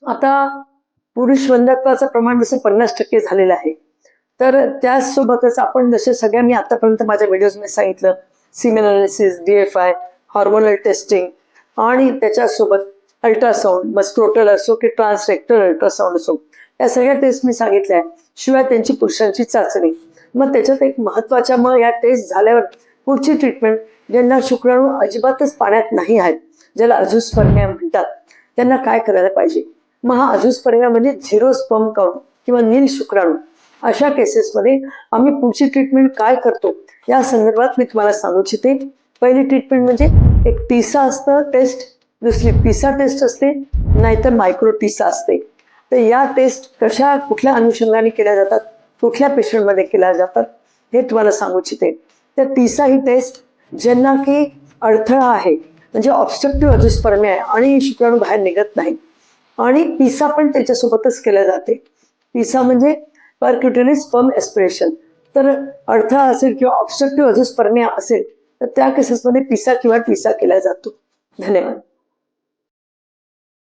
आता पुरुष वंध्यत्वाचं प्रमाण जसं 50% झालेलं आहे. तर त्याचसोबतच आपण जसे सगळ्यांनी आतापर्यंत माझ्या व्हिडिओजमध्ये सांगितलं, semen analysis, DFI, hormonal testing आणि त्याच्यासोबत अल्ट्रासाउंड, मग स्क्रोटल असो की ट्रान्सरेक्टल अल्ट्रासाउंड असो, या सगळ्या टेस्ट मी सांगितल्या. शिवाय त्यांची पुरुषांची चाचणी. मग त्याच्यात एक महत्त्वाच्या मग या टेस्ट झाल्यावर पुढची ट्रीटमेंट, ज्यांना शुक्राणू अजिबातच पाण्यात नाही आहेत, ज्याला अझोस्पर्मिया म्हणतात, त्यांना काय करायला पाहिजे? मग हा अझोस्पर्मिया म्हणजे झिरो स्पर्म काउंट किंवा नील शुक्राणू. अशा केसेसमध्ये आम्ही पुढची ट्रीटमेंट काय करतो या संदर्भात मी तुम्हाला सांगू इच्छिते. पहिली ट्रीटमेंट म्हणजे एक टिसा असतं टेस्ट, दुसरी पिसा टेस्ट असते, नाहीतर मायक्रो टिसा असते. तर या टेस्ट कशा कुठल्या अनुषंगाने केल्या जातात, कुठल्या पेशंटमध्ये केल्या जातात हे तुम्हाला सांगू इच्छिते. तर टिसा ही टेस्ट ज्यांना की अडथळा आहे, म्हणजे ऑब्स्ट्रक्टिव्ह अझोस्पर्मिया आहे आणि शुक्राणू बाहेर निघत नाही, आणि पिसा पण त्याच्यासोबतच केल्या जाते. पिसा म्हणजे परक्युटेनियस स्पर्म एस्पिरेशन. तर अडथळा असेल किंवा ऑब्स्ट्रक्टिव्ह अझोस्पर्मिया असेल तर त्या केसेसमध्ये पिसा किंवा टिसा केला जातो. धन्यवाद.